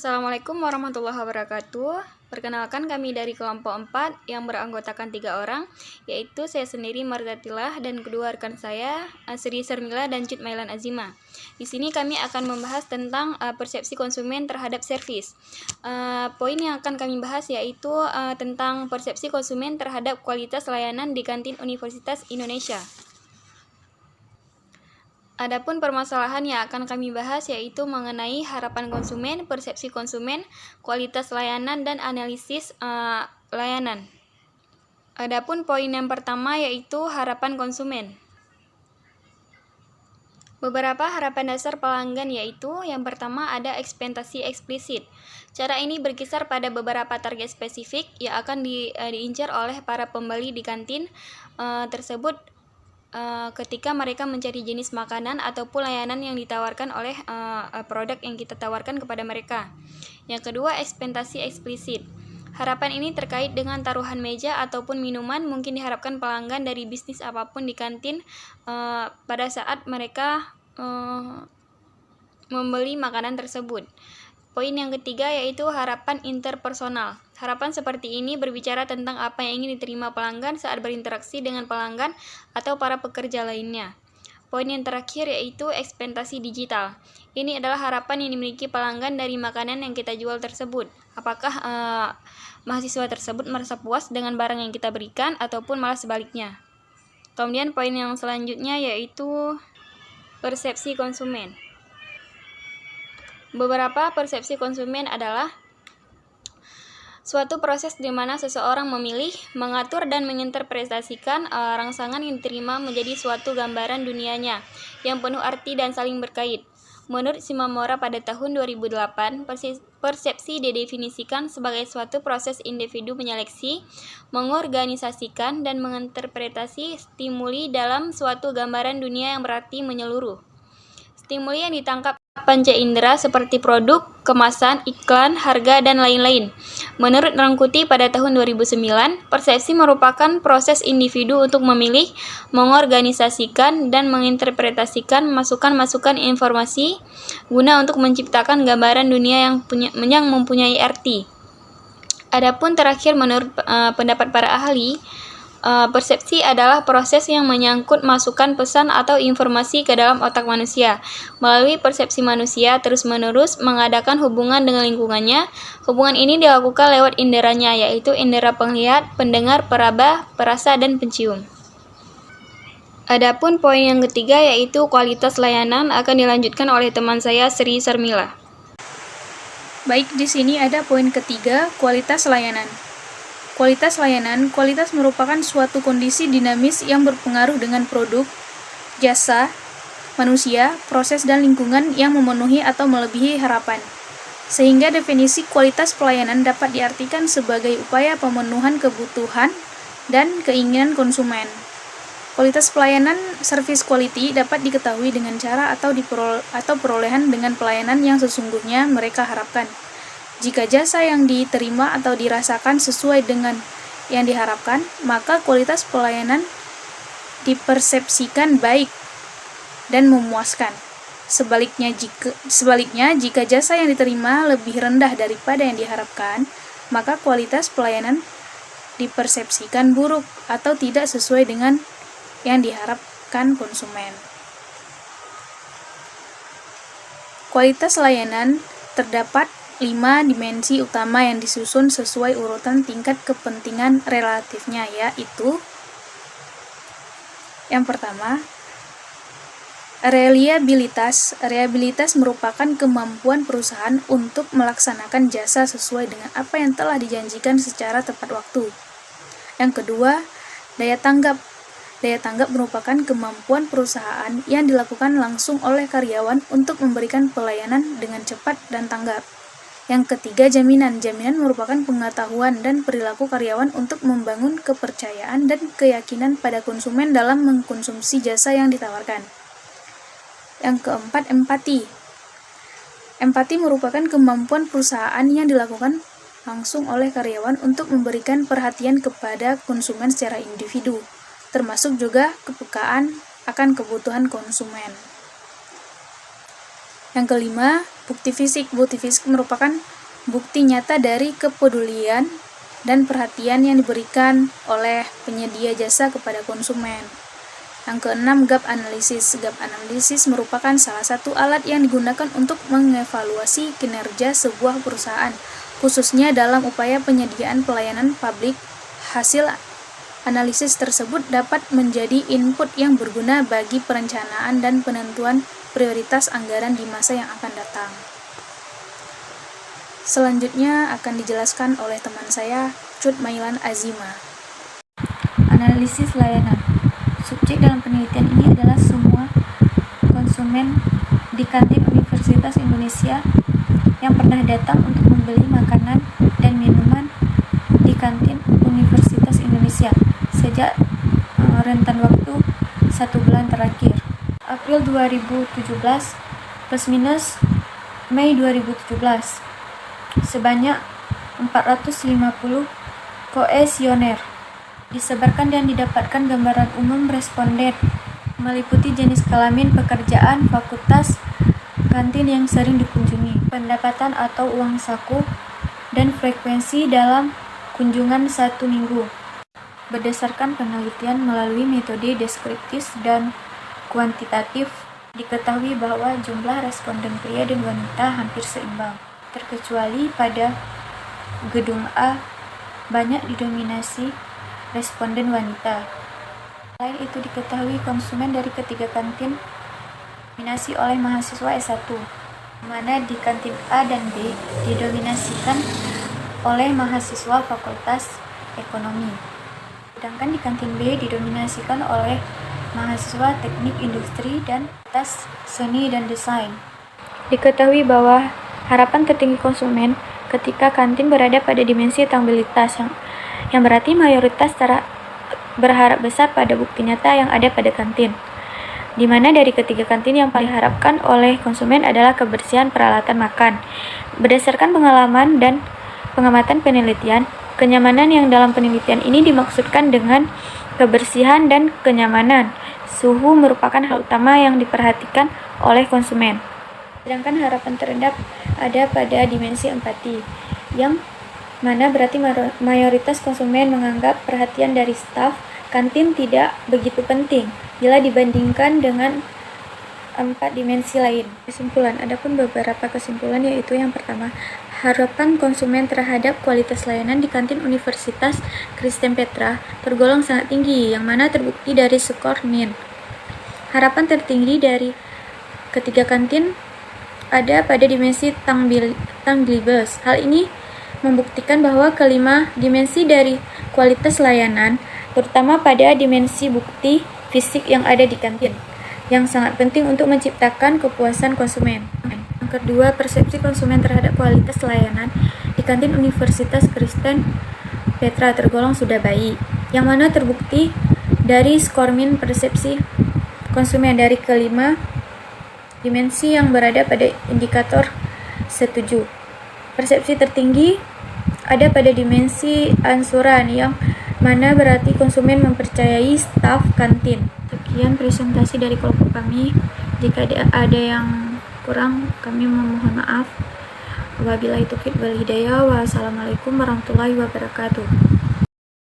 Assalamualaikum warahmatullahi wabarakatuh. Perkenalkan, kami dari kelompok 4 yang beranggotakan 3 orang, yaitu saya sendiri Marzatillah dan kedua rekan saya Sri Sarmila dan Cut Mailan Azima. Di sini kami akan membahas tentang persepsi konsumen terhadap servis. Poin yang akan kami bahas yaitu tentang persepsi konsumen terhadap kualitas layanan di kantin Universitas Indonesia. Adapun permasalahan yang akan kami bahas yaitu mengenai harapan konsumen, persepsi konsumen, kualitas layanan, dan analisis layanan. Adapun poin yang pertama yaitu harapan konsumen. Beberapa harapan dasar pelanggan yaitu yang pertama ada ekspektasi eksplisit. Cara ini berkisar pada beberapa target spesifik yang akan diincar oleh para pembeli di kantin tersebut ketika mereka mencari jenis makanan ataupun layanan yang ditawarkan oleh produk yang kita tawarkan kepada mereka. Yang kedua, ekspektasi eksplisit. Harapan ini terkait dengan taruhan meja ataupun minuman mungkin diharapkan pelanggan dari bisnis apapun di kantin pada saat mereka membeli makanan tersebut. Poin yang ketiga yaitu harapan interpersonal. Harapan seperti ini berbicara tentang apa yang ingin diterima pelanggan saat berinteraksi dengan pelanggan atau para pekerja lainnya. Poin yang terakhir yaitu ekspektasi digital. Ini adalah harapan yang dimiliki pelanggan dari makanan yang kita jual tersebut. Apakah mahasiswa tersebut merasa puas dengan barang yang kita berikan ataupun malah sebaliknya. Kemudian poin yang selanjutnya yaitu persepsi konsumen. Beberapa persepsi konsumen adalah suatu proses di mana seseorang memilih, mengatur, dan menginterpretasikan rangsangan yang diterima menjadi suatu gambaran dunianya yang penuh arti dan saling berkait. Menurut Shimamura pada tahun 2008, persepsi didefinisikan sebagai suatu proses individu menyeleksi, mengorganisasikan, dan menginterpretasi stimuli dalam suatu gambaran dunia yang berarti menyeluruh. Stimuli yang ditangkap panca indera seperti produk, kemasan, iklan, harga, dan lain-lain. Menurut Rangkuti pada tahun 2009, persepsi merupakan proses individu untuk memilih, mengorganisasikan, dan menginterpretasikan masukan-masukan informasi guna untuk menciptakan gambaran dunia yang mempunyai arti. Adapun terakhir menurut pendapat para ahli, persepsi adalah proses yang menyangkut masukan pesan atau informasi ke dalam otak manusia. Melalui persepsi manusia terus-menerus mengadakan hubungan dengan lingkungannya. Hubungan ini dilakukan lewat inderanya, yaitu indera penglihat, pendengar, peraba, perasa, dan pencium. Adapun poin yang ketiga yaitu kualitas layanan akan dilanjutkan oleh teman saya Sri Sarmila. Baik, di sini ada poin ketiga, kualitas layanan. Kualitas layanan, kualitas merupakan suatu kondisi dinamis yang berpengaruh dengan produk, jasa, manusia, proses, dan lingkungan yang memenuhi atau melebihi harapan. Sehingga definisi kualitas pelayanan dapat diartikan sebagai upaya pemenuhan kebutuhan dan keinginan konsumen. Kualitas pelayanan service quality dapat diketahui dengan cara atau perolehan dengan pelayanan yang sesungguhnya mereka harapkan. Jika jasa yang diterima atau dirasakan sesuai dengan yang diharapkan, maka kualitas pelayanan dipersepsikan baik dan memuaskan. Sebaliknya, jika jasa yang diterima lebih rendah daripada yang diharapkan, maka kualitas pelayanan dipersepsikan buruk atau tidak sesuai dengan yang diharapkan konsumen. Kualitas layanan terdapat 5 dimensi utama yang disusun sesuai urutan tingkat kepentingan relatifnya, yaitu yang pertama, reliabilitas. Reliabilitas merupakan kemampuan perusahaan untuk melaksanakan jasa sesuai dengan apa yang telah dijanjikan secara tepat waktu. Yang kedua, daya tanggap. Daya tanggap merupakan kemampuan perusahaan yang dilakukan langsung oleh karyawan untuk memberikan pelayanan dengan cepat dan tanggap. Yang ketiga, jaminan. Jaminan merupakan pengetahuan dan perilaku karyawan untuk membangun kepercayaan dan keyakinan pada konsumen dalam mengkonsumsi jasa yang ditawarkan. Yang keempat, empati. Empati merupakan kemampuan perusahaan yang dilakukan langsung oleh karyawan untuk memberikan perhatian kepada konsumen secara individu, termasuk juga kepekaan akan kebutuhan konsumen. Yang kelima, Bukti fisik merupakan bukti nyata dari kepedulian dan perhatian yang diberikan oleh penyedia jasa kepada konsumen. Yang keenam, gap analysis. Gap analysis merupakan salah satu alat yang digunakan untuk mengevaluasi kinerja sebuah perusahaan, khususnya dalam upaya penyediaan pelayanan publik. Hasil analisis tersebut dapat menjadi input yang berguna bagi perencanaan dan penentuan prioritas anggaran di masa yang akan datang. Selanjutnya akan dijelaskan oleh teman saya, Cut Mailan Azima. Analisis layanan. Subjek dalam penelitian ini adalah semua konsumen di kantin Universitas Indonesia yang pernah datang untuk membeli makanan dan minuman di kantin Universitas Indonesia sejak rentan waktu 1 bulan terakhir, April 2017 plus minus Mei 2017, sebanyak 450 koesioner. Disebarkan dan didapatkan gambaran umum responden, meliputi jenis kelamin, pekerjaan, fakultas, kantin yang sering dikunjungi, pendapatan atau uang saku, dan frekuensi dalam kunjungan 1 minggu. Berdasarkan penelitian melalui metode deskriptif dan kuantitatif, diketahui bahwa jumlah responden pria dan wanita hampir seimbang, terkecuali pada gedung A banyak didominasi responden wanita. Selain itu diketahui konsumen dari ketiga kantin didominasi oleh mahasiswa S1, mana di kantin A dan B didominasikan oleh mahasiswa Fakultas Ekonomi, sedangkan di kantin B didominasikan oleh mahasiswa Teknik Industri dan Fakultas Seni dan Desain. Diketahui bahwa harapan tertinggi konsumen ketika kantin berada pada dimensi tangibilitas yang berarti mayoritas berharap besar pada bukti nyata yang ada pada kantin, di mana dari ketiga kantin yang paling diharapkan oleh konsumen adalah kebersihan peralatan makan. Berdasarkan pengalaman dan pengamatan penelitian, kenyamanan yang dalam penelitian ini dimaksudkan dengan kebersihan dan kenyamanan. Suhu merupakan hal utama yang diperhatikan oleh konsumen. Sedangkan harapan terendah ada pada dimensi empati, yang mana berarti mayoritas konsumen menganggap perhatian dari staf kantin tidak begitu penting bila dibandingkan dengan 4 dimensi lain. Kesimpulan, adapun beberapa kesimpulan, yaitu yang pertama, harapan konsumen terhadap kualitas layanan di kantin Universitas Kristen Petra tergolong sangat tinggi, yang mana terbukti dari skor NIN. Harapan tertinggi dari ketiga kantin ada pada dimensi tangibilitas. Hal ini membuktikan bahwa kelima dimensi dari kualitas layanan, terutama pada dimensi bukti fisik yang ada di kantin, yang sangat penting untuk menciptakan kepuasan konsumen. Yang kedua, persepsi konsumen terhadap kualitas layanan di kantin Universitas Kristen Petra tergolong sudah baik, yang mana terbukti dari skor min persepsi konsumen dari kelima dimensi yang berada pada indikator setuju. Persepsi tertinggi ada pada dimensi ansuran, yang mana berarti konsumen mempercayai staf kantin. Sekian presentasi dari kelompok kami. Jika ada yang kurang, kami memohon maaf. Wabillahi taufiq wal hidayah. Wassalamualaikum warahmatullahi wabarakatuh.